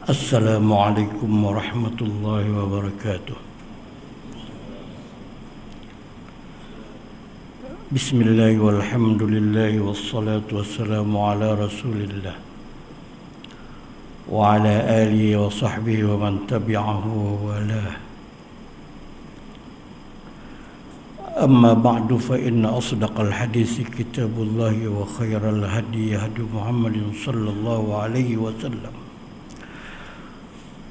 Assalamualaikum warahmatullahi wabarakatuh. Bismillah walhamdulillah wassalatu wassalamu ala rasulillah wa ala alihi wa sahbihi wa man tabi'ahu wa walah. Amma ba'du fa inna asdaqal hadisi kitabullahi wa khairal hadi hadi Muhammadin sallallahu alaihi wasallam.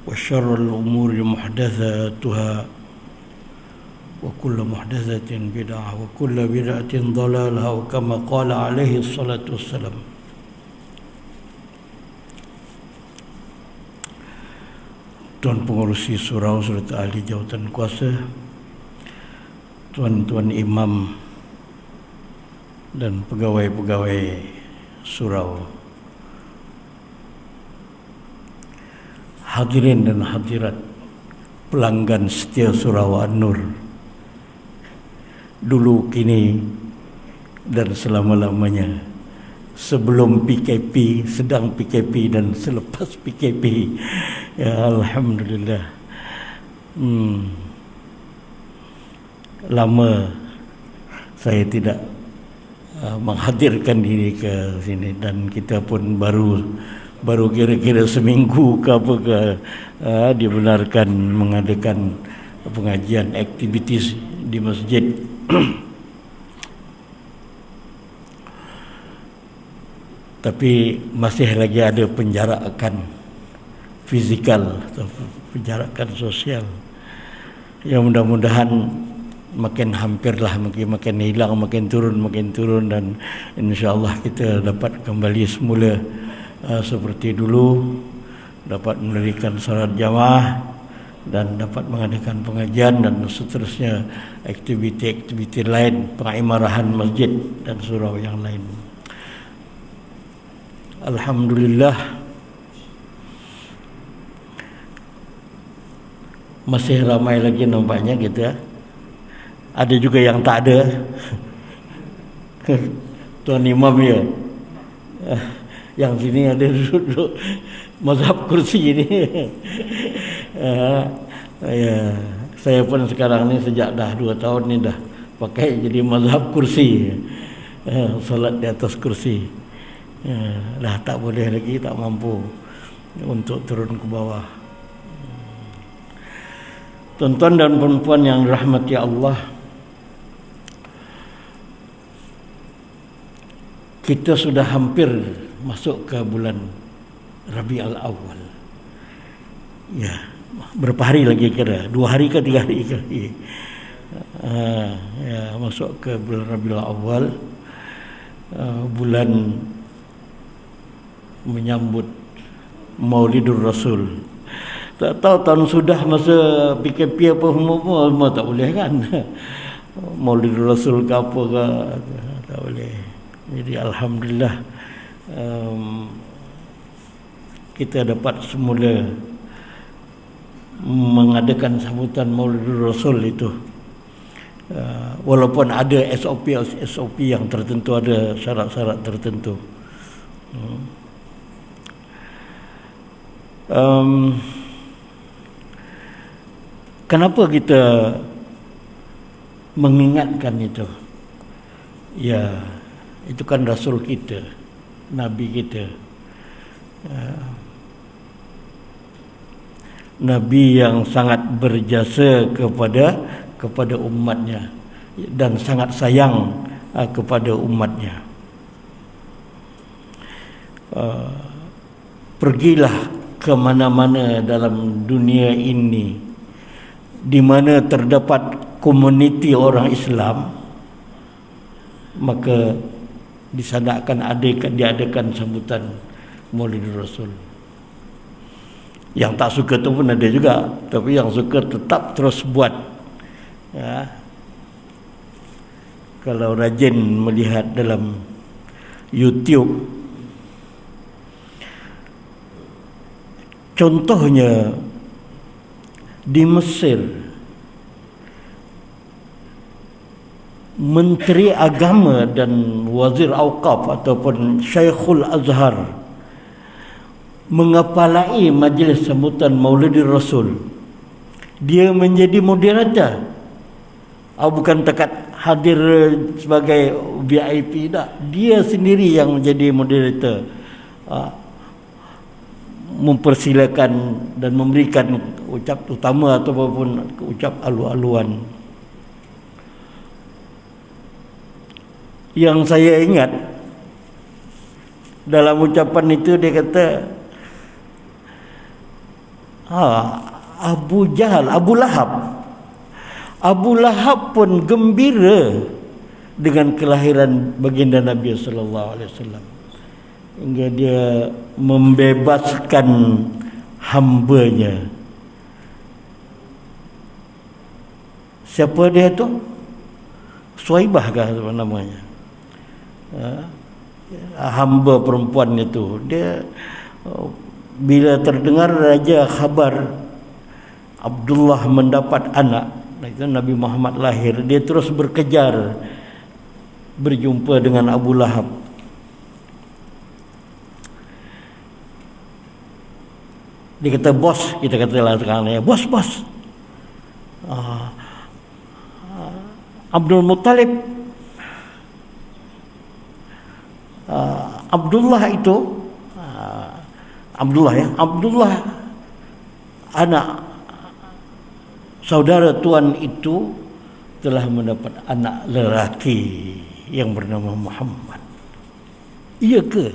وشر الأمور محدثاتها وكل محدثة بدعة وكل بدعة ضلالة وكما قال عليه الصلاة والسلام. Tuan Pengurusi Surau serta ahli jawatan kuasa, tuan-tuan imam dan pegawai-pegawai surau, hadirin dan hadirat, pelanggan setia Surau An-Nur dulu, kini dan selama-lamanya, sebelum PKP, sedang PKP dan selepas PKP. Ya Alhamdulillah. Lama saya tidak menghadirkan diri ke sini, dan kita pun baru kira-kira seminggu ke apa ke dibenarkan mengadakan pengajian aktivitis di masjid. Tapi masih lagi ada penjarakan fizikal atau penjarakan sosial. Ya, mudah-mudahan makin hampirlah, makin hilang, makin turun, dan insya-Allah kita dapat kembali semula seperti dulu, dapat mendirikan salat jamaah dan dapat mengadakan pengajian dan seterusnya, aktiviti-aktiviti lain, pengimarahan masjid dan surau yang lain. Alhamdulillah, masih ramai lagi nampaknya kita. Ada juga yang tak ada. Tuan Imam ya. Yang sini ada duduk mazhab kursi ini. Ya, saya pun sekarang ni sejak dah 2 tahun ni dah pakai jadi mazhab kursi. Salat di atas kursi. Dah tak boleh lagi, tak mampu untuk turun ke bawah. Tuan-tuan dan puan-puan yang dirahmati Allah, kita sudah hampir masuk ke bulan Rabiul Awal. Ya, berapa hari lagi kira? 2 hari ke 3 hari ke? Ya, masuk ke bulan Rabiul Awal, bulan menyambut Maulidur Rasul. Tak tahu tahun sudah masa PKP apa semua tak boleh kan? Maulidur Rasul ke apa ke, tak boleh. Jadi alhamdulillah, kita dapat semula mengadakan sambutan Maulidur Rasul itu. Walaupun ada SOP yang tertentu, ada syarat-syarat tertentu. Kenapa kita mengingatkan itu? Ya, itu kan Rasul kita, Nabi kita, Nabi yang sangat berjasa kepada umatnya dan sangat sayang kepada umatnya. Pergilah ke mana-mana dalam dunia ini di mana terdapat komuniti orang Islam, maka di sana akan diadakan sambutan Maulidur Rasul. Yang tak suka tu pun ada juga, tapi yang suka tetap terus buat. Ya. Kalau rajin melihat dalam YouTube, contohnya di Mesir, Menteri Agama dan Wazir Auqaf ataupun Syekhul Azhar mengepalai majlis sambutan Maulidur Rasul. Dia menjadi moderator. Bukan tekat hadir sebagai VIP dah. Dia sendiri yang menjadi moderator. Mempersilakan dan memberikan ucap utama ataupun ucap alu-aluan. Yang saya ingat dalam ucapan itu dia kata, Abu Jahal, Abu Lahab pun gembira dengan kelahiran baginda Nabi sallallahu alaihi wasallam, hingga dia membebaskan hambanya. Siapa dia tu? Suaibah kah namanya? Hamba perempuan itu. Dia bila terdengar raja khabar Abdullah mendapat anak, itu Nabi Muhammad lahir, dia terus berkejar berjumpa dengan Abu Lahab. Dia kata, bos, kita katalah sekarang ya, bos. Abdul Muttalib, Abdullah itu, Abdullah anak saudara tuan itu telah mendapat anak lelaki yang bernama Muhammad. Iya ke?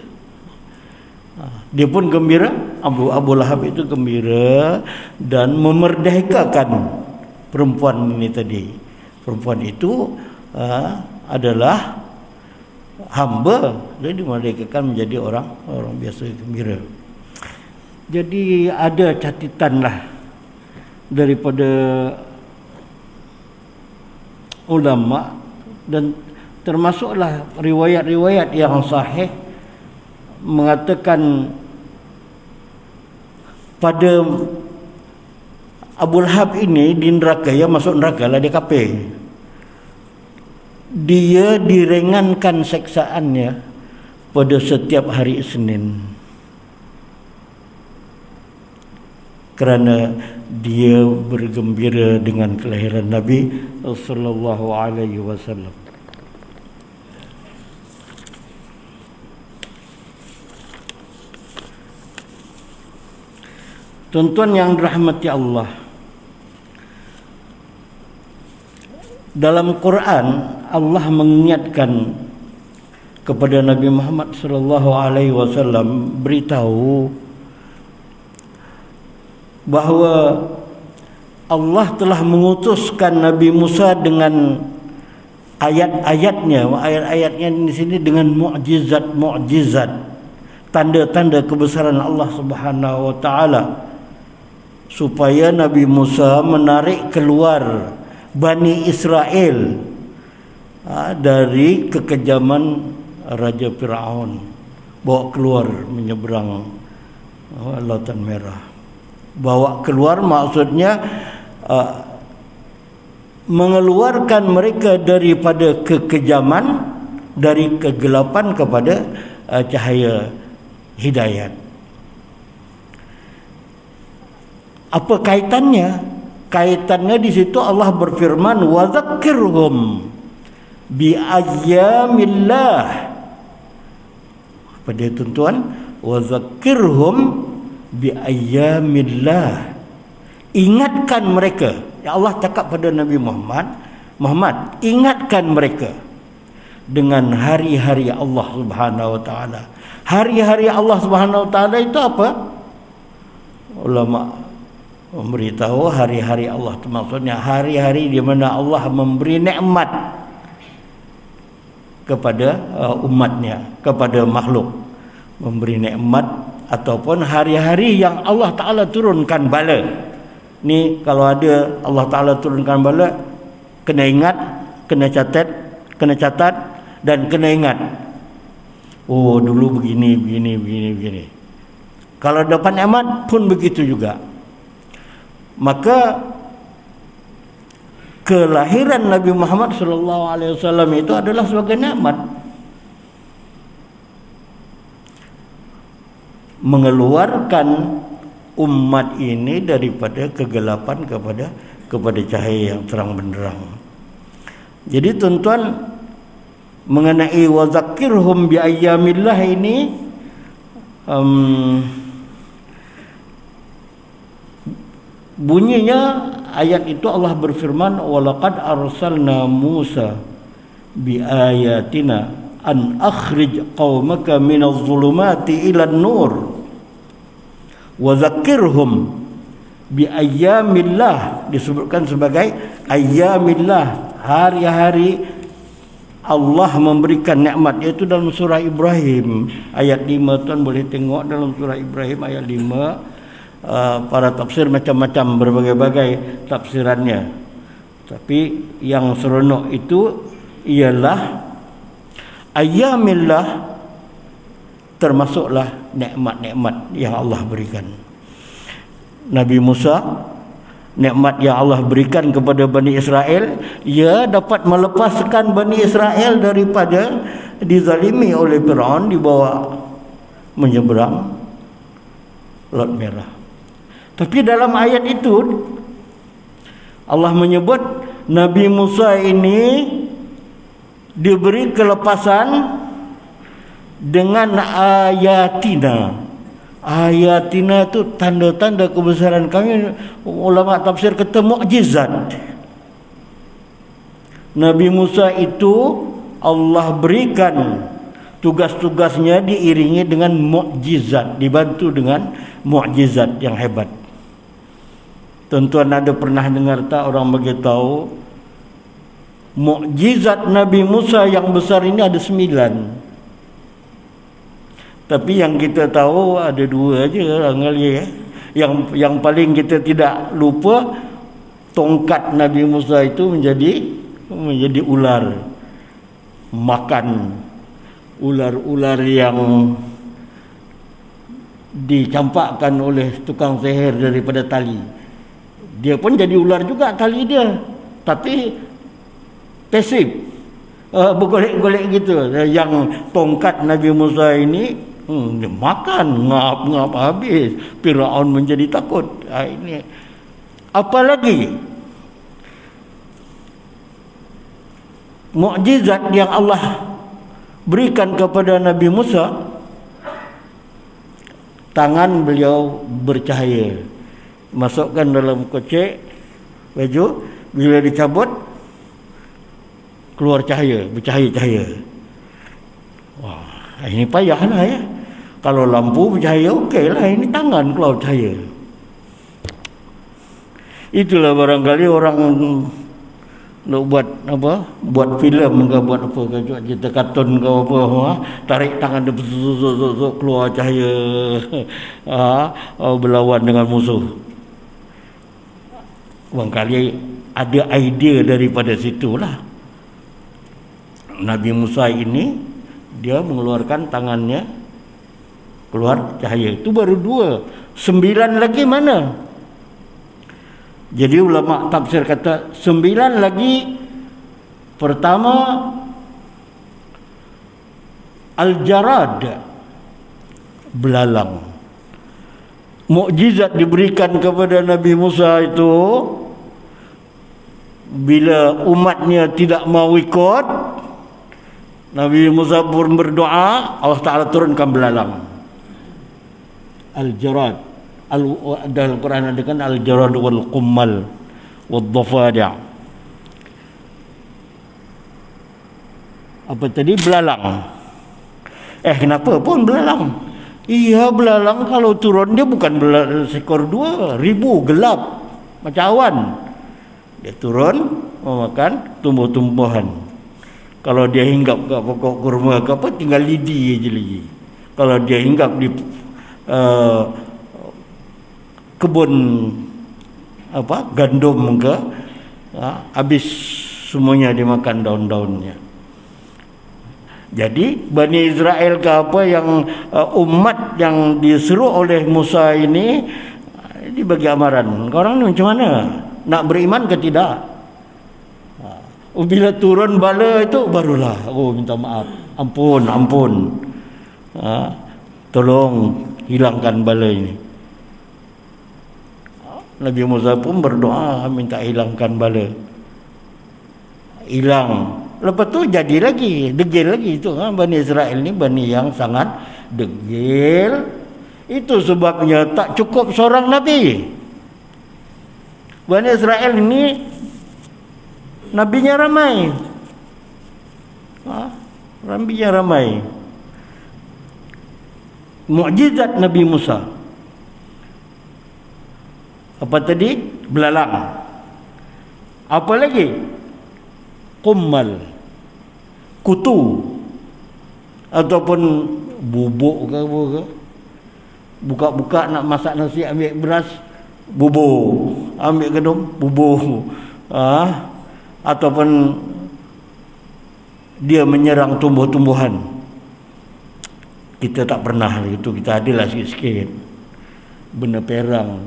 Dia pun gembira. Abu Lahab itu gembira dan memerdekakan perempuan ini tadi. Perempuan itu adalah hamba, dia dimerdekakan menjadi orang biasa, gembira. Jadi ada catatanlah daripada ulama, dan termasuklah riwayat-riwayat yang sahih mengatakan pada Abu Lahab ini di neraka, ya masuk neraka lah, dia kafir. Dia diringankan seksaannya pada setiap hari Isnin, kerana dia bergembira dengan kelahiran Nabi sallallahu alaihi wasallam. Tuan-tuan yang dirahmati Allah, dalam Quran Allah mengingatkan kepada Nabi Muhammad sallallahu alaihi wasallam, beritahu bahawa Allah telah mengutuskan Nabi Musa dengan ayat-ayatnya di sini dengan mukjizat, tanda-tanda kebesaran Allah Subhanahu wa taala, supaya Nabi Musa menarik keluar Bani Israel dari kekejaman Raja Fir'aun, bawa keluar menyeberang Lautan Merah. Bawa keluar maksudnya mengeluarkan mereka daripada kekejaman, dari kegelapan kepada cahaya hidayat. Apa kaitannya? Kaitannya di situ Allah berfirman, wa dzakkirhum bi ayyamillah. Apa dia tuan-tuan? Wa dzakkirhum bi ayyamillah. Ingatkan mereka. Ya Allah cakap pada Nabi Muhammad, ingatkan mereka dengan hari-hari Allah Subhanahu wa taala. Hari-hari Allah Subhanahu wa taala itu apa? Ulama memberitahu hari-hari Allah itu maksudnya hari-hari di mana Allah memberi nikmat kepada umatnya, kepada makhluk, memberi nikmat, ataupun hari-hari yang Allah Ta'ala turunkan bala. Ni kalau ada Allah Ta'ala turunkan bala, kena ingat, kena catat dan kena ingat. Oh dulu begini. Kalau dapat nikmat pun begitu juga. Maka kelahiran Nabi Muhammad SAW itu adalah sebagai nikmat. mengeluarkan umat ini daripada kegelapan kepada cahaya yang terang benderang. Jadi tuan-tuan, mengenai wazakirhum bi ayyamillah ini, bunyinya ayat itu Allah berfirman, walaqad arsalna Musa bi ayatina an akhrij qaumaka minadh dhulumati ilan nur wa zakkirhum bi ayyamillah, disebutkan sebagai ayyamillah, hari-hari Allah memberikan nikmat, iaitu dalam surah Ibrahim ayat 5. Tuan boleh tengok dalam surah Ibrahim ayat 5. Para tafsir macam-macam, berbagai-bagai tafsirannya, tapi yang seronok itu ialah ayyamillah, termasuklah nikmat-nikmat yang Allah berikan. Nabi Musa, nikmat yang Allah berikan kepada Bani Israel, ia dapat melepaskan Bani Israel daripada dizalimi oleh Firaun, dibawa menyeberang Laut Merah. Tapi dalam ayat itu Allah menyebut Nabi Musa ini diberi kelepasan dengan ayatina. Ayatina itu tanda-tanda kebesaran kami. Ulama tafsir kata mukjizat. Nabi Musa itu Allah berikan tugas-tugasnya diiringi dengan mukjizat, dibantu dengan mukjizat yang hebat. Tuan-tuan ada pernah dengar tak orang beritahu mukjizat Nabi Musa yang besar ini ada 9. Tapi yang kita tahu ada 2 aja kali. Yang paling kita tidak lupa, tongkat Nabi Musa itu menjadi ular. Makan ular-ular yang dicampakkan oleh tukang sihir daripada tali. Dia pun jadi ular juga tali dia, tapi pasif, bergolek-golek gitu. Yang tongkat Nabi Musa ini dia makan, ngap-ngap habis. Firaun menjadi takut. Ini apalagi mukjizat yang Allah berikan kepada Nabi Musa, tangan beliau bercahaya. Masukkan dalam kocek baju, bila dicabut keluar cahaya, bercahaya-cahaya. Wah, ini payahlah ya. Kalau lampu bercahaya okeylah, ini tangan keluar cahaya. Itulah barangkali orang nak buat apa, buat filem ke buat apa ke, cerita kartun ke apa, tarik tangan dia keluar cahaya, berlawan dengan musuh. Barangkali ada idea daripada situlah. Nabi Musa ini dia mengeluarkan tangannya, keluar cahaya. Itu baru 2. 9 lagi mana? Jadi ulama tafsir kata 9 lagi. Pertama, al-jarad, belalang. Mukjizat diberikan kepada Nabi Musa itu, bila umatnya tidak mau ikut, Nabi Musa pun berdoa, Allah Ta'ala turunkan belalang. Al-jarad. Dalam Quran ada kan al-jarad wal qummal wal dhafadi'. Apa tadi? Belalang. Kenapa pun belalang? Iya, belalang kalau turun dia bukan seekor 2, 1000 gelap macam awan. Dia turun memakan tumbuh-tumbuhan. Kalau dia hinggap ke pokok kurma ke apa, tinggal lidi aja lagi. Kalau dia hinggap di kebun apa gandum ke, habis semuanya dimakan daun-daunnya. Jadi Bani Israel ke apa yang umat yang diseru oleh Musa ini dibagi amaran. Korang ni macam mana? Nak beriman ke tidak? Bila turun bala itu barulah minta maaf. Ampun. Tolong hilangkan bala ini. Nabi Musa pun berdoa minta hilangkan bala. Hilang. Lepas tu jadi lagi, degil lagi itu. Bani Israel ni bani yang sangat degil. Itu sebabnya tak cukup seorang Nabi. Bani Israel ini nabinya ramai. Nabinya ramai. Mukjizat Nabi Musa. Apa tadi? Belalang. Apa lagi? Kummal, kutu, ataupun bubuk ke apa ke, buka-buka nak masak nasi, ambil beras, bubur, ambil gedung, bubur, ataupun dia menyerang tumbuh-tumbuhan. Kita tak pernah itu, kita adalah sikit-sikit benda perang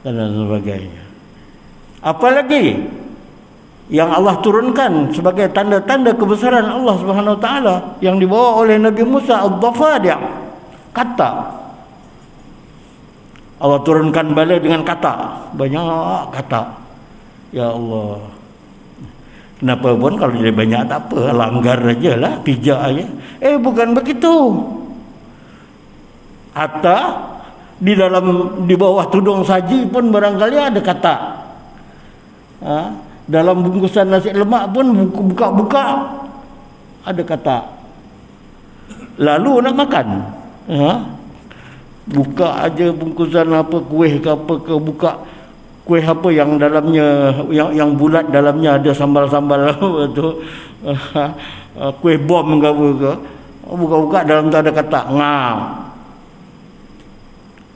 dan sebagainya. Apalagi yang Allah turunkan sebagai tanda-tanda kebesaran Allah Subhanahu Wa Taala yang dibawa oleh Nabi Musa, ad-dhafadi', kata. Allah turunkan bala dengan kata, banyak kata. Ya Allah. Kenapa pun kalau dia banyak tak apa, langgar ajalah, pijak aja. Bukan begitu. Hatta di bawah tudung saji pun barangkali ada kata. Dalam bungkusan nasi lemak pun buka-buka ada kata. Lalu nak makan, buka aja bungkusan apa, kuih ke apa ke, buka kuih apa yang dalamnya yang bulat, dalamnya ada sambal-sambal apa tu, kuih bom ke apa ke, buka-buka dalam tu ada kata ngam.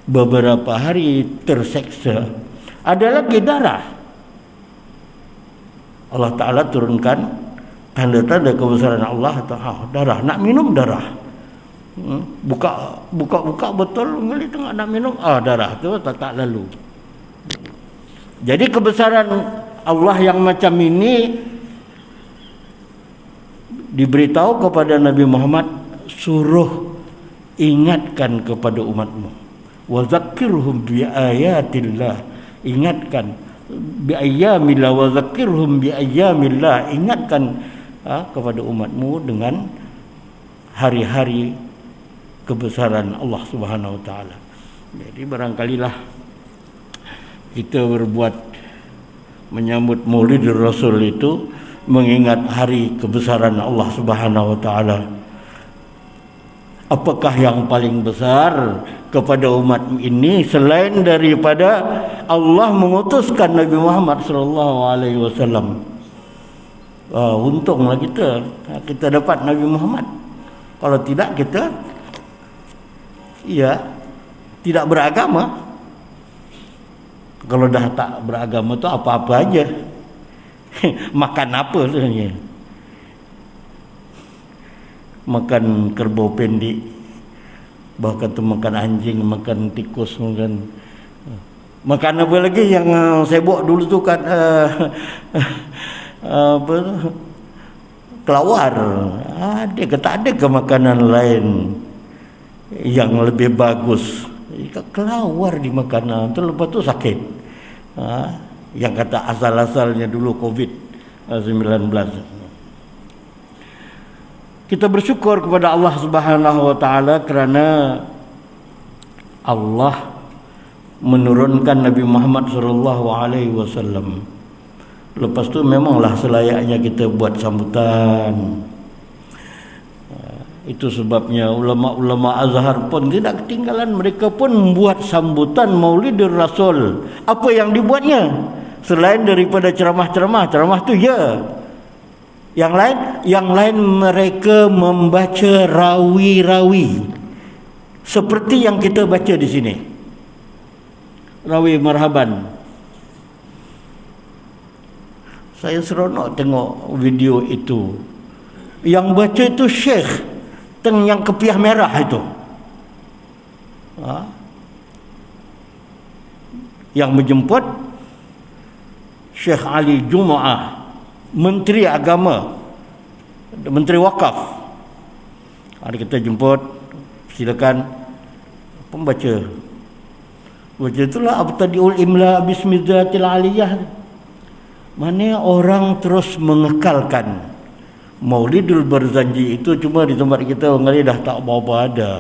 Beberapa hari terseksa. Ada lagi darah. Allah Ta'ala turunkan tanda-tanda kebesaran Allah. Darah, nak minum darah. Buka betul, ngali tengah nak minum, darah tu tak lalu. Jadi kebesaran Allah yang macam ini diberitahu kepada Nabi Muhammad, suruh ingatkan kepada umatmu. Wa zakkirhum bi ayatillah, ingatkan bi ayyamillah, wa zakkirhum bi ayyamillah, ingatkan kepada umatmu dengan hari-hari kebesaran Allah Subhanahu Wa Taala. Jadi barangkalilah kita berbuat menyambut Maulidur Rasul itu mengingat hari kebesaran Allah Subhanahu Wa Taala. Apakah yang paling besar kepada umat ini selain daripada Allah mengutuskan Nabi Muhammad sallallahu alaihi wasallam? Untunglah kita dapat Nabi Muhammad. Kalau tidak, kita tidak beragama. Kalau dah tak beragama tu apa-apa aja. Makan apa sebenarnya? Makan kerbau pendek, bahkan tu makan anjing, makan tikus, makan apa lagi yang saya buat dulu tu kan, kelawar. Ada ke tak ada ke makanan lain yang lebih bagus? Kelawar di makanan tu, lepas tu sakit. Yang kata asal-asalnya dulu COVID-19. Kita bersyukur kepada Allah Subhanahu Wa Taala kerana Allah menurunkan Nabi Muhammad sallallahu alaihi wasallam. Lepas tu memanglah selayaknya kita buat sambutan. Itu sebabnya ulama-ulama Azhar pun tidak ketinggalan, mereka pun membuat sambutan Maulidur Rasul. Apa yang dibuatnya? Selain daripada ceramah-ceramah tu Yang lain mereka membaca rawi-rawi seperti yang kita baca di sini. Rawi marhaban. Saya seronok tengok video itu. Yang baca itu Syekh yang kepiah merah itu. Yang menjemput Syekh Ali Jumaah, Menteri Agama, Menteri Wakaf. Ada kita jemput, silakan pembaca. Baca itulah abtadiul imla bismillatil aliyah. Mana orang terus mengekalkan Maulidul Barzanji itu. Cuma di tempat kita orang kali dah tak apa-apa ada.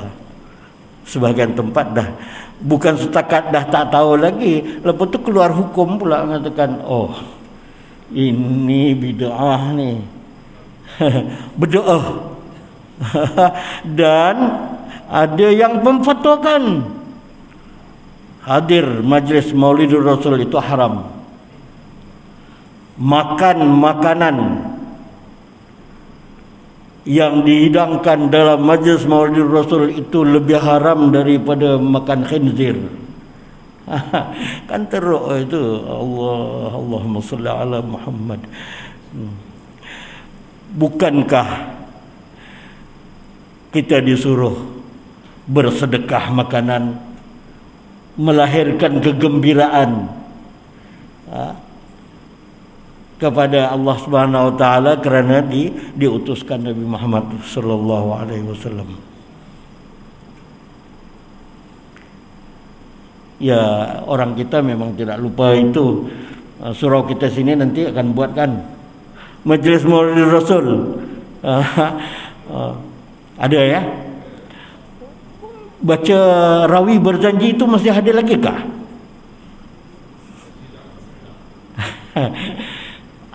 Sebahagian tempat dah bukan setakat dah tak tahu lagi, lepas tu keluar hukum pula mengatakan, oh ini bid'ah ni. Bid'ah. Dan ada yang memfatwakan hadir majlis Maulidul Rasul itu haram. Makan makanan yang dihidangkan dalam majlis Maulidul Rasul itu lebih haram daripada makan khinzir. Kan teruk itu. Allahumma salli ala Muhammad. Bukankah kita disuruh bersedekah makanan, melahirkan kegembiraan kepada Allah Subhanahu wa taala kerana diutuskan Nabi Muhammad sallallahu alaihi wasallam. Ya, orang kita memang tidak lupa itu. Surau kita sini nanti akan buatkan majlis Maulid Rasul. Ada ya? Baca rawi berjanji itu masih ada lagi kah?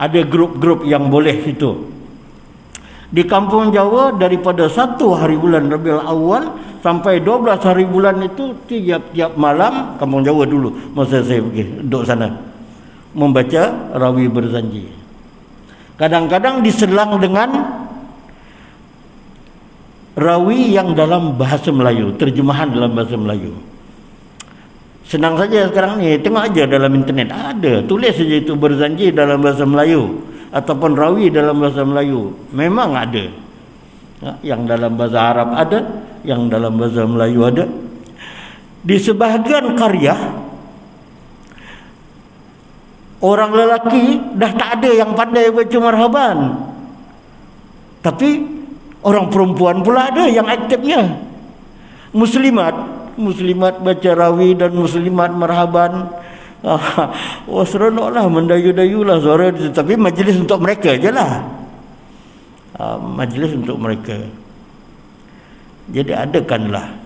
Ada grup-grup yang boleh itu. Di kampung Jawa daripada 1 hari bulan Rabiul Awal sampai 12 hari bulan itu tiap-tiap malam, kampung Jawa dulu masa saya pergi duduk sana, membaca rawi berjanji. Kadang-kadang diselang dengan rawi yang dalam bahasa Melayu, terjemahan dalam bahasa Melayu. Senang saja sekarang ni, tengok aja dalam internet ada, tulis saja itu berjanji dalam bahasa Melayu ataupun rawi dalam bahasa Melayu. Memang ada. Yang dalam bahasa Arab ada, yang dalam bahasa Melayu ada. Di sebahagian karya orang lelaki dah tak ada yang pandai baca marhaban. Tapi orang perempuan pula ada yang aktifnya. Muslimat baca rawi dan muslimat marhaban. Wah, seronoklah, mendayu-dayulah suara itu. Tapi majlis untuk mereka je lah. Majlis untuk mereka. Jadi adakanlah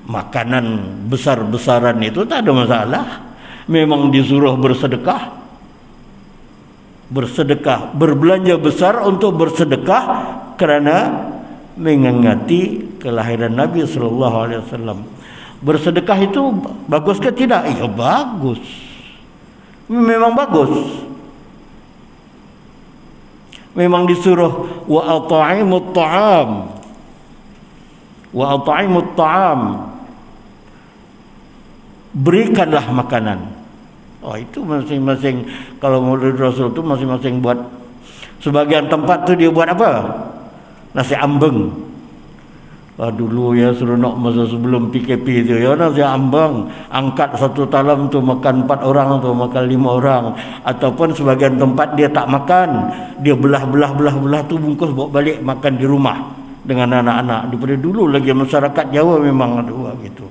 makanan besar-besaran itu, tak ada masalah. Memang disuruh bersedekah. Bersedekah, berbelanja besar untuk bersedekah kerana mengingati kelahiran Nabi sallallahu alaihi wasallam. Bersedekah itu bagus ke tidak? Ya bagus. Memang bagus. Memang disuruh wa at'imut ta'am. Wa at'imut ta'am. Berikanlah makanan. Oh, itu masing-masing. Kalau Maulid Rasul itu masing-masing buat. Sebagian tempat tu dia buat apa? Nasi ambeng. Dulu ya seronok masa sebelum PKP tu ya, nasi ambeng. Angkat satu talam tu makan 4 orang tu, makan 5 orang. Ataupun sebagian tempat dia tak makan, dia belah tu bungkus bawa balik makan di rumah dengan anak-anak. Daripada dulu lagi masyarakat Jawa memang ada buat gitu.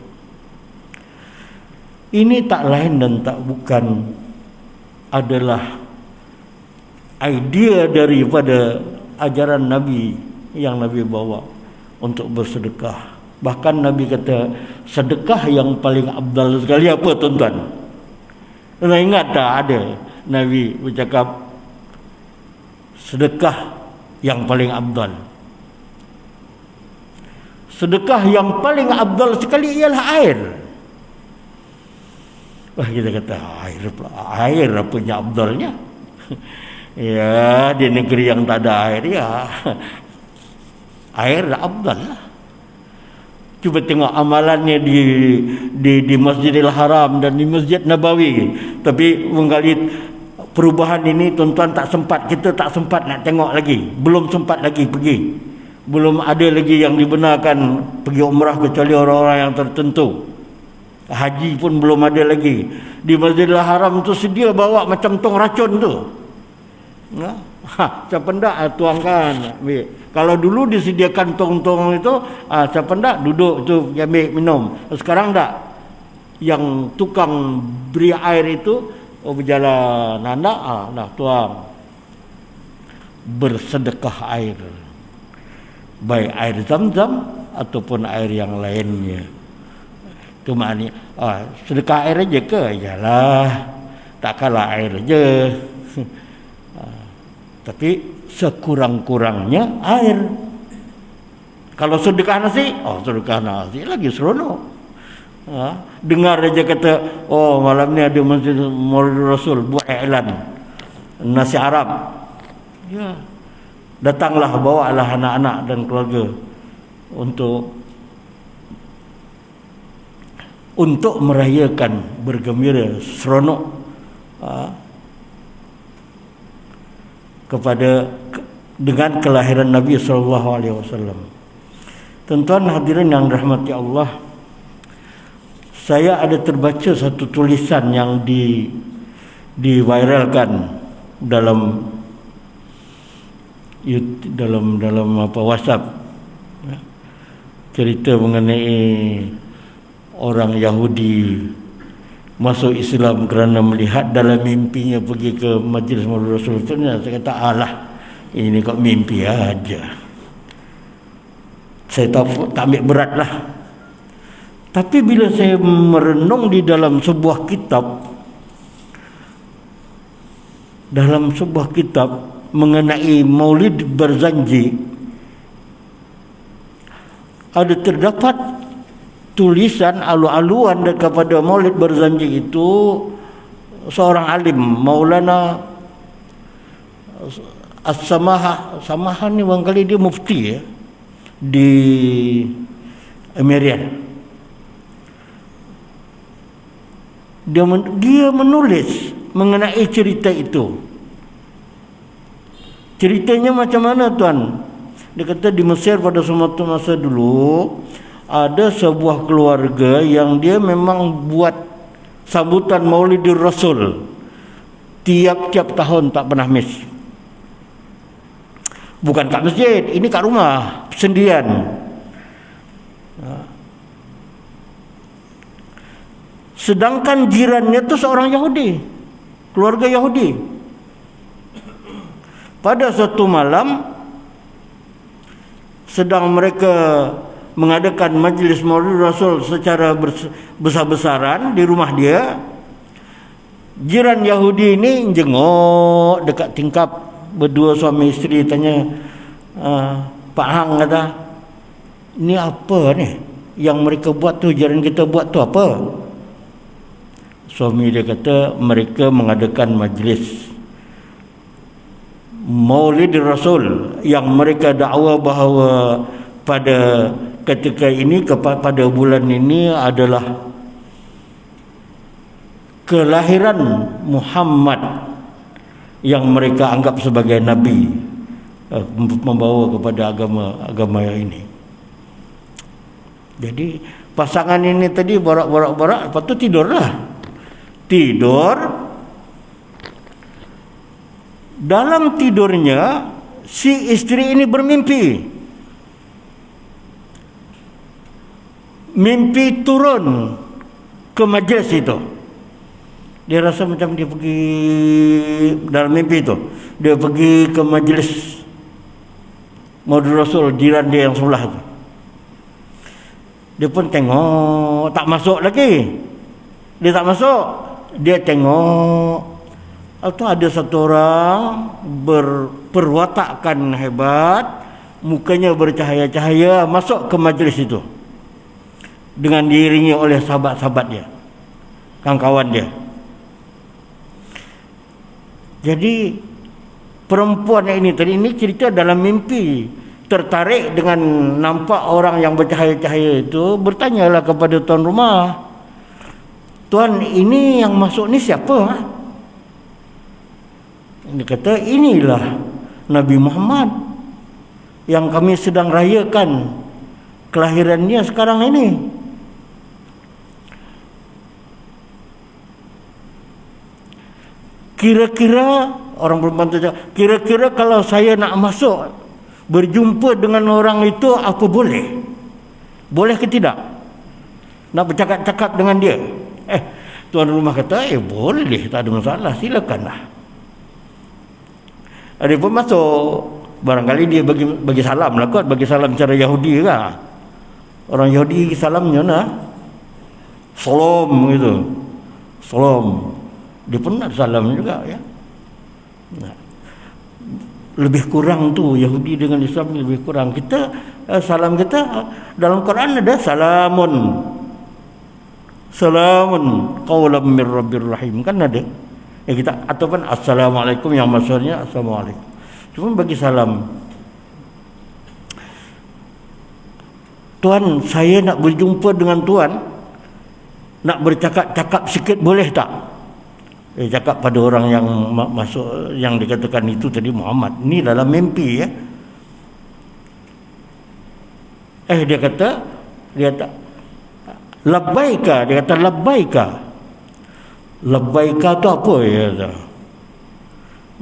Ini tak lain dan tak bukan adalah idea daripada ajaran Nabi yang Nabi bawa untuk bersedekah. Bahkan Nabi kata sedekah yang paling afdal sekali apa tuan-tuan? Anda ingat tak ada Nabi bercakap sedekah yang paling afdal? Sedekah yang paling afdal sekali ialah air. Wah, kita kata air apanya afdalnya? Ya, di negeri yang tak ada air ya air afdal lah. Cuba tengok amalannya di Masjidil Haram dan di Masjid Nabawi. Tapi menggali perubahan ini tuan-tuan tak sempat, kita tak sempat nak tengok lagi. Belum sempat lagi pergi. Belum ada lagi yang dibenarkan pergi umrah kecuali orang-orang yang tertentu. Haji pun belum ada lagi. Di Masjidil Haram tu sedia bawa macam tong racun tu. Siapa ndak tuangkan. Ambil. Kalau dulu disediakan tong-tong itu, siapa ndak duduk tu ambil minum. Sekarang ndak. Yang tukang beri air itu berjalan anak, dah tuang. Bersedekah air. Baik air Zam-Zam ataupun air yang lainnya. Itu maknanya, sedekah air aja ke? Iyalah, takkanlah air aja. Tapi sekurang-kurangnya air. Kalau sedekah nasi, sedekah nasi lagi seronok. Dengar aja kata, malam ni ada masjid Maulid Rasul buat iklan nasi Arab. Ya, datanglah, bawalah anak-anak dan keluarga untuk merayakan, bergembira, seronok dengan kelahiran Nabi sallallahu alaihi wasallam. Tuan-tuan hadirin yang dirahmati Allah, saya ada terbaca satu tulisan yang diviralkan dalam WhatsApp, cerita mengenai orang Yahudi masuk Islam kerana melihat dalam mimpinya pergi ke majlis Maulid Rasul. Saya kata, ini kok mimpi aja. Saya tak ambil berat lah. Tapi bila saya merenung di dalam sebuah kitab mengenai Maulid Barzanji, ada terdapat tulisan alu-aluan kepada Maulid Barzanji itu seorang alim, Maulana As-Samaha ni barangkali dia mufti di Emirates. Dia menulis mengenai cerita itu. Ceritanya macam mana, tuan? Dia kata di Mesir pada suatu masa dulu ada sebuah keluarga yang dia memang buat sambutan Maulidur Rasul tiap-tiap tahun, tak pernah miss. Bukan kat masjid, ini kat rumah sendirian. Sedangkan jirannya tu seorang Yahudi, keluarga Yahudi. Pada suatu malam sedang mereka mengadakan majlis Maulid Rasul secara besar-besaran di rumah dia, jiran Yahudi ini jenguk dekat tingkap, berdua suami isteri. Tanya, Pak Hang, kata, ini apa ni yang mereka buat tu, jiran kita buat tu apa? Suami dia kata, mereka mengadakan majlis Maulid Rasul yang mereka dakwa bahawa pada ketika ini, pada bulan ini adalah kelahiran Muhammad yang mereka anggap sebagai nabi, membawa kepada agama ini. Jadi pasangan ini tadi borak-borak, lepas tu tidur. Dalam tidurnya si isteri ini bermimpi. Mimpi turun ke majlis itu. Dia rasa macam dia pergi dalam mimpi itu. Dia pergi ke majlis Maulid Rasul, jiran dia yang sebelah itu. Dia pun tengok, tak masuk lagi. Dia tak masuk. Dia tengok, atau ada satu orang berperwatakan hebat, mukanya bercahaya-cahaya, masuk ke majlis itu dengan diiringi oleh sahabat-sahabat dia, kawan-kawan dia. Jadi perempuan ini tadi, ini cerita dalam mimpi, tertarik dengan nampak orang yang bercahaya-cahaya itu, bertanyalah kepada tuan rumah, tuan, ini yang masuk ni siapa? Dia kata, inilah Nabi Muhammad yang kami sedang rayakan kelahirannya sekarang ini. Kira-kira Orang perempuan tu cakap, kira-kira kalau saya nak masuk berjumpa dengan orang itu, apa boleh? Boleh ke tidak? Nak bercakap-cakap dengan dia? Tuan rumah kata, boleh, tak ada masalah, silakanlah. Dia pun masuk. Barangkali dia bagi salam lah kot, bagi salam cara Yahudi kan. Orang Yahudi salamnya nah, salam gitu. Salam. Dia pun nak salam juga ya. Nah, lebih kurang tu Yahudi dengan Islam lebih kurang. Kita salam kita dalam Quran ada salamun. Salamun qaulam mir rabbir rahim, kan ada. Kita ataupun assalamualaikum yang maksudnya assalamualaikum. Cuma bagi salam. Tuan, saya nak berjumpa dengan tuan. Nak bercakap-cakap sikit boleh tak? Cakap pada orang yang masuk, yang dikatakan itu tadi Muhammad. Ini dalam mimpi ya. Dia kata labbaika, dia kata labbaika. Labbaika tu apa ya?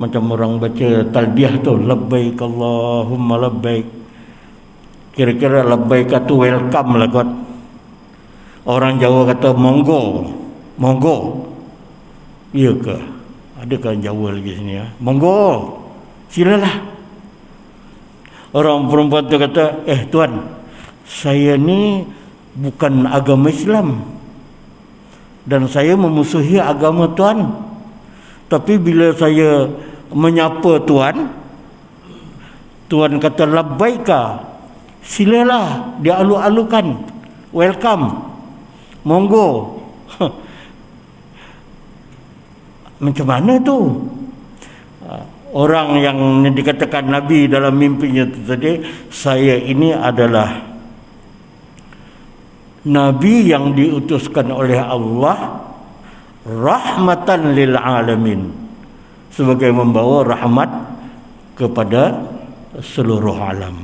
Macam orang baca talbiyah tu, labbaik Allahumma labbaik. Kira-kira labbaika tu welcome lah kot. Orang Jawa kata monggo, monggo. Iya ke? Adakah Jawa lagi sini ya? Monggo, silalah. Orang perempuan tu kata, tuan, saya ni bukan agama Islam dan saya memusuhi agama tuan. Tapi bila saya menyapa tuan, tuan kata labbaika, silalah, dia alu-alukan, welcome, monggo. Macam mana tu? Orang yang dikatakan Nabi dalam mimpinya itu tadi, saya ini adalah Nabi yang diutuskan oleh Allah rahmatan lil alamin, sebagai membawa rahmat kepada seluruh alam.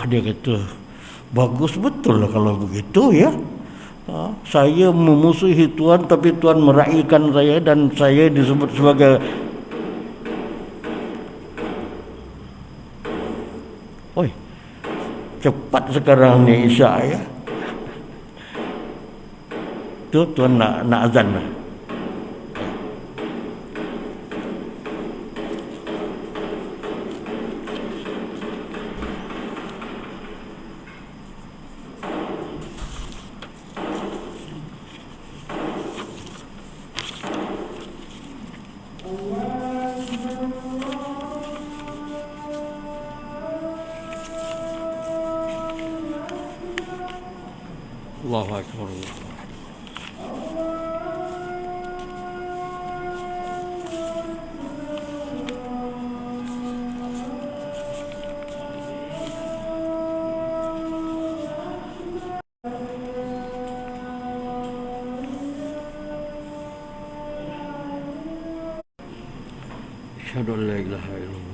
Dia kata bagus betul lah kalau begitu ya. Saya memusuhi Tuhan tapi Tuhan meraihkan saya dan saya disebut sebagai cepat sekarang ni Isya ya. Tu Tuhan nak azan lah. Allahu Akbar. Asyhadu an la ilaha illallah.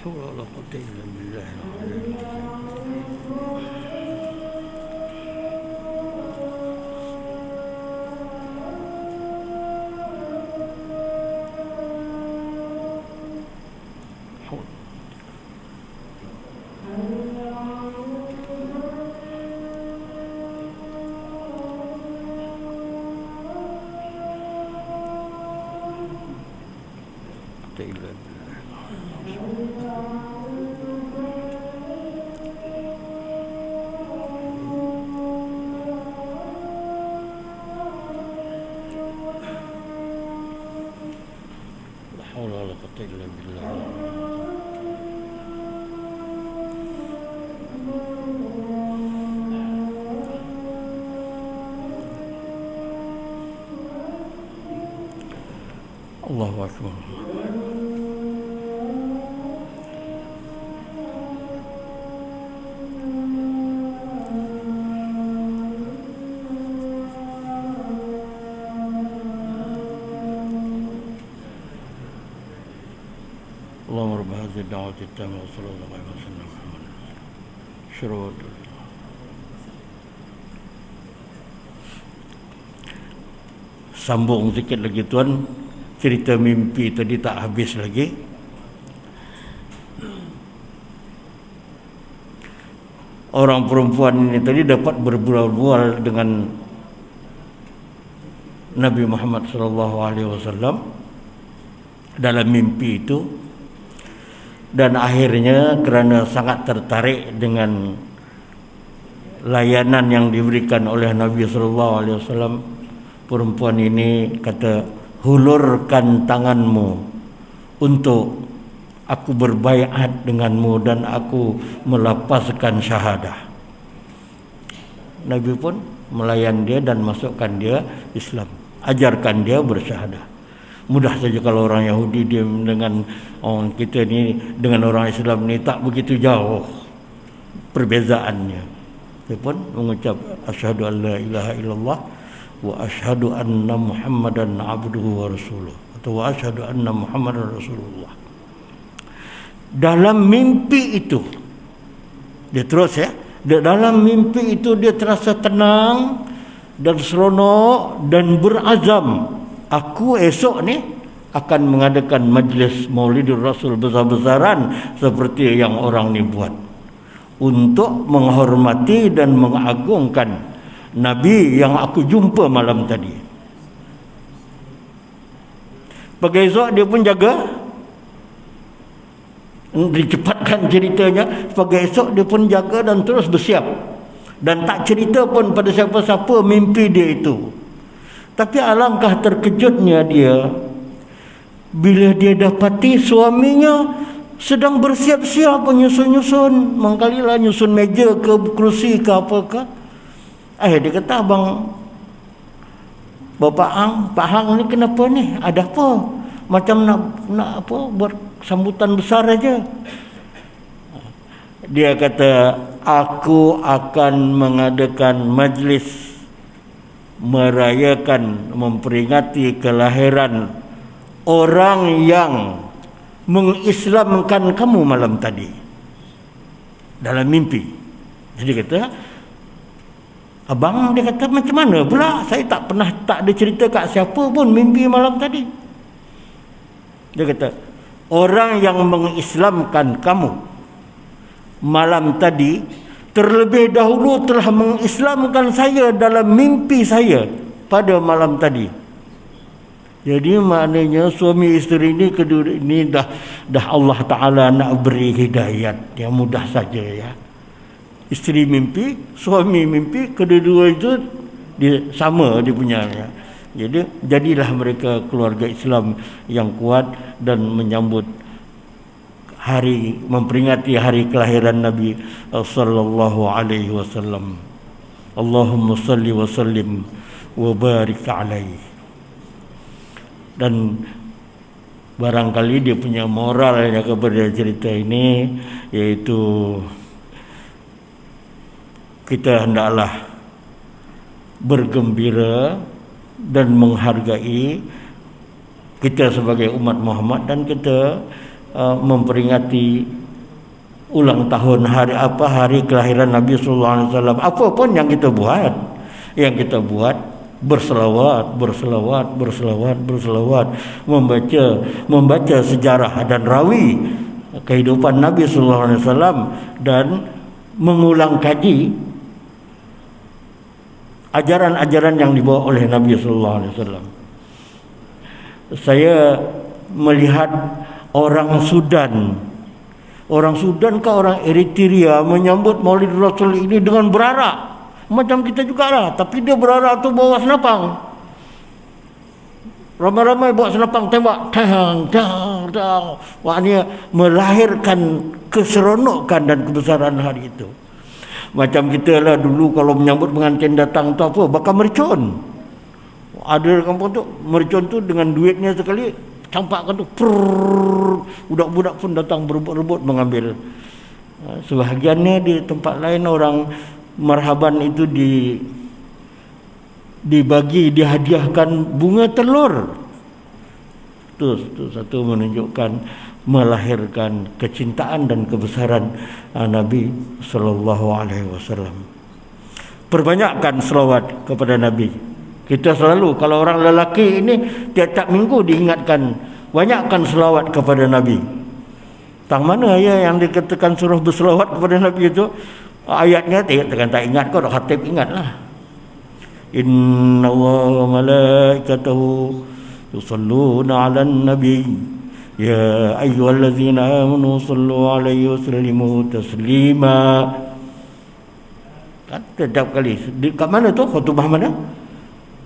ولا قوة إلا بالله العلي العظيم. Allahu Akbar. اللهم رب هذه الدعوة التامة والصلاة والسلام على سيدنا محمد شروط. Sambung sikit lagi tuan, cerita mimpi tadi tak habis lagi. Orang perempuan ini tadi dapat berbual-bual dengan Nabi Muhammad sallallahu alaihi wasallam dalam mimpi itu. Dan akhirnya kerana sangat tertarik dengan layanan yang diberikan oleh Nabi sallallahu alaihi wasallam, perempuan ini kata, hulurkan tanganmu untuk aku berbaiat denganmu dan aku melapaskan syahadah. Nabi pun melayan dia dan masukkan dia Islam, ajarkan dia bersyahadah. Mudah saja kalau orang Yahudi dia dengan orang kita ni, dengan orang Islam ni tak begitu jauh perbezaannya. Dia pun mengucap asyhadu an la ilaha illallah wa asyhadu anna Muhammadan abduhu wa rasuluh, atau wa asyhadu anna Muhammadan rasulullah. Dalam mimpi itu dia terus dalam mimpi itu dia terasa tenang dan seronok dan berazam, aku esok ni akan mengadakan majlis Maulidur Rasul besar-besaran seperti yang orang ni buat, untuk menghormati dan mengagungkan Nabi yang aku jumpa malam tadi. Pagi esok dia pun jaga, dicepatkan ceritanya. Pagi esok dia pun jaga dan terus bersiap, dan tak cerita pun pada siapa-siapa mimpi dia itu. Tapi alangkah terkejutnya dia bila dia dapati suaminya sedang bersiap-siap menyusun-nyusun, mengkalilah nyusun meja ke kerusi ke apakah. Dia kata, abang Bapak Ang, Pak Hang ni kenapa ni? Ada apa? Macam nak apa, buat sambutan besar aja. Dia kata, aku akan mengadakan majlis merayakan, memperingati kelahiran orang yang mengislamkan kamu malam tadi dalam mimpi. Jadi kata, abang, dia kata, macam mana pula? Saya tak ada cerita kat siapa pun mimpi malam tadi. Dia kata, orang yang mengislamkan kamu malam tadi terlebih dahulu telah mengislamkan saya dalam mimpi saya pada malam tadi. Jadi maknanya suami isteri ini kedua ini dah Allah Ta'ala nak beri hidayat. Yang mudah saja ya. Isteri mimpi, suami mimpi, kedua-dua itu sama dia punya. Ya. Jadi jadilah mereka keluarga Islam yang kuat dan menyambut memperingati hari kelahiran Nabi sallallahu alaihi wasallam. Allahumma salli wa sallim wa barik alaihi. Dan barangkali dia punya moralnya kepada cerita ini, iaitu kita hendaklah bergembira dan menghargai kita sebagai umat Muhammad, dan kita memperingati ulang tahun hari kelahiran Nabi sallallahu alaihi wasallam. Apa pun yang kita buat, berselawat, membaca sejarah dan rawi kehidupan Nabi sallallahu alaihi wasallam, dan mengulang kaji ajaran-ajaran yang dibawa oleh Nabi sallallahu alaihi wasallam. Saya melihat orang Sudan ke orang Eritrea menyambut Maulid Rasul ini dengan berarak. Macam kita juga lah, tapi dia berarak tu bawa senapang. Ramai-ramai bawa senapang tembak. Maknanya melahirkan keseronokan dan kebesaran hari itu. Macam kita lah dulu kalau menyambut pengantin datang tu apa, bakar mercon. Ada kampung tu mercon tu dengan duitnya sekali campakkan tu, budak-budak pun datang berebut-rebut mengambil. Sebahagiannya di tempat lain orang marhaban itu dibagi, dihadiahkan bunga telur. Itu satu menunjukkan melahirkan kecintaan dan kebesaran Nabi sallallahu alaihi wasallam. Perbanyakkan selawat kepada Nabi. Kita selalu, kalau orang lelaki ini tiap-tiap minggu diingatkan, banyakkan selawat kepada Nabi. Tang mana ya yang dikatakan suruh berselawat kepada Nabi itu? Ayatnya tak ingat, kau dah khatib ingatlah. Inna Allah malaikatahu yusalluna 'alan nabi ya ayyuhallazina amanu sallu 'alaihi wasallimu taslima. Kan setiap kali kat mana tu? Khutbah mana?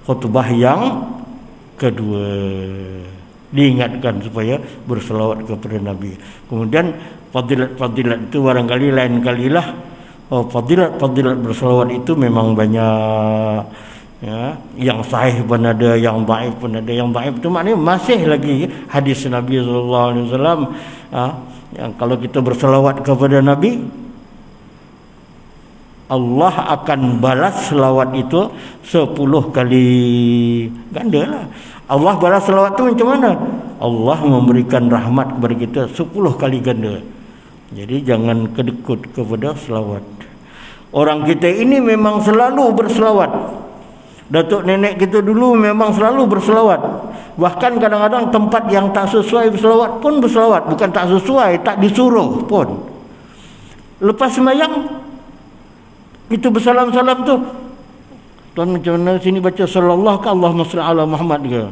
Khutbah yang kedua diingatkan supaya berselawat kepada Nabi. Kemudian fadilat-fadilat itu barangkali lain kalilah. Fadilat-fadilat berselawat itu memang banyak, ya, yang sahih pun ada, yang dhaif pun ada. Yang dhaif itu maknanya masih lagi hadis Nabi sallallahu alaihi wasallam, yang kalau kita berselawat kepada Nabi, Allah akan balas selawat itu 10 kali ganda lah. Allah balas selawat itu macam mana? Allah memberikan rahmat kepada kita 10 kali ganda. Jadi jangan kedekut kepada selawat. Orang kita ini memang selalu berselawat. Datuk nenek kita dulu memang selalu berselawat. Bahkan kadang-kadang tempat yang tak sesuai berselawat pun berselawat. Bukan tak sesuai, tak disuruh pun. Lepas sembahyang kita bersalam-salam tu, tuan macam mana sini baca sallallahu ke Allahumma salli ala Muhammad ke?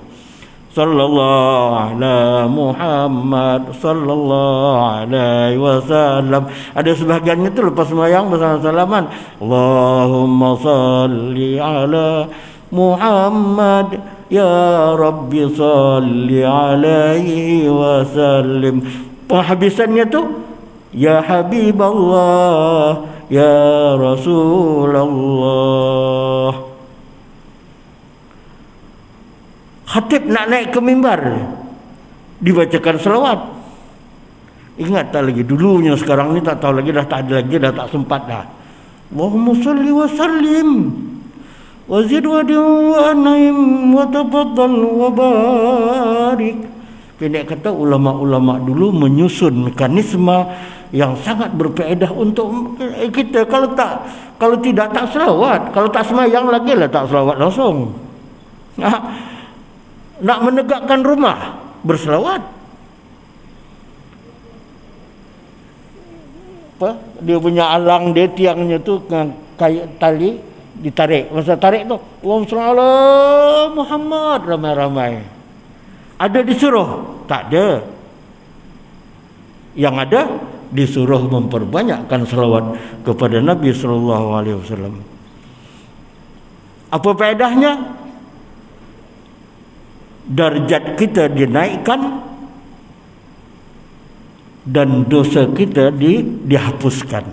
Sallallahu ala Muhammad sallallahu alaihi wasallam. Ada sebahagiannya tu lepas sembahyang bersalam-salaman, Allahumma salli ala Muhammad ya Rabbi salli alaihi wasallim. Penghabisannya tu ya Habiballah ya Rasulullah. Khatib nak naik ke mimbar, dibacakan selawat. Ingat tak lagi dulunya, sekarang ni tak tahu lagi, dah tak ada lagi, dah tak sempat dah. Allahumma salli wa sallim wa zid wa an'im wa tafaddal wa barik. Pendek kata, ulama-ulama dulu menyusun mekanisme yang sangat berfaedah untuk kita. Kalau tidak tak selawat, kalau tak sembahyang lagi lah tak selawat langsung. Nak menegakkan rumah berselawat. Apa? Dia punya alang, dia tiangnya tu dengan kayu tali ditarik. Masa tarik tu, Allahumma shalli ala Muhammad, ramai-ramai. Ada disuruh? Tak ada. Yang ada disuruh memperbanyakkan selawat kepada Nabi sallallahu alaihi wasallam. Apa faedahnya? Darjat kita dinaikkan dan dosa kita dihapuskan.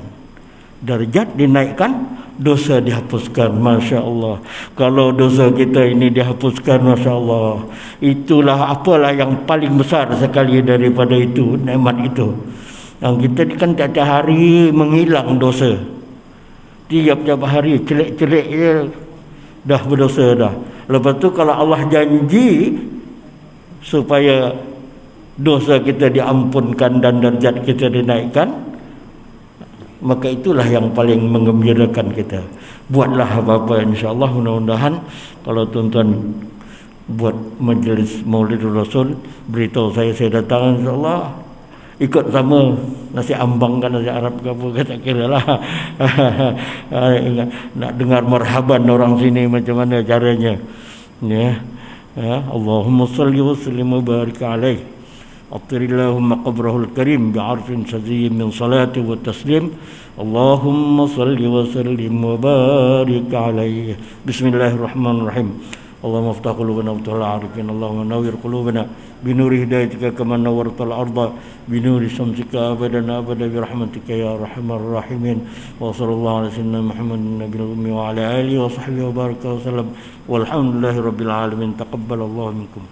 Darjat dinaikkan, dosa dihapuskan. Masya Allah. Kalau dosa kita ini dihapuskan, Masya Allah, itulah apalah yang paling besar sekali daripada itu, nikmat itu. Yang kita ni kan tiap-tiap hari menghilang dosa. Tiap-tiap hari celik-celik je dah berdosa dah. Lepas tu kalau Allah janji supaya dosa kita diampunkan dan darjat kita dinaikkan, maka itulah yang paling menggembirakan kita. Buatlah apa-apa, insya-Allah. Mudah-mudahan kalau tuan-tuan buat majlis Maulidur Rasul, beritahu saya datang, insya-Allah. Ikut sama nasi ambang kan, nasi Arab ke apa ke, tak kira lah. Nak dengar marhaban orang sini macam mana caranya, ya. Allahumma salli wa sallim wa barik alaihi. Atirillahumma qabrahul karim bi'arfin shaziyyin min salati wa taslim. Allahumma salli wa sallim wa barik alaihi. Bismillahirrahmanirrahim. Allahumma aftah qulubana wa aftah al-arifin. Allahumma nawwir qulubana binuri hidayatika kama nawwartal arda binuri syamsika abadan abada birahmatika ya arhamar rahimin. Wa sallallahu ala sayyidina Muhammadin nabiyil ummi wa ala alihi wa sahbihi wa baraka wa sallam. Walhamdulillahi rabbil alamin. Taqabbalallahu minkum.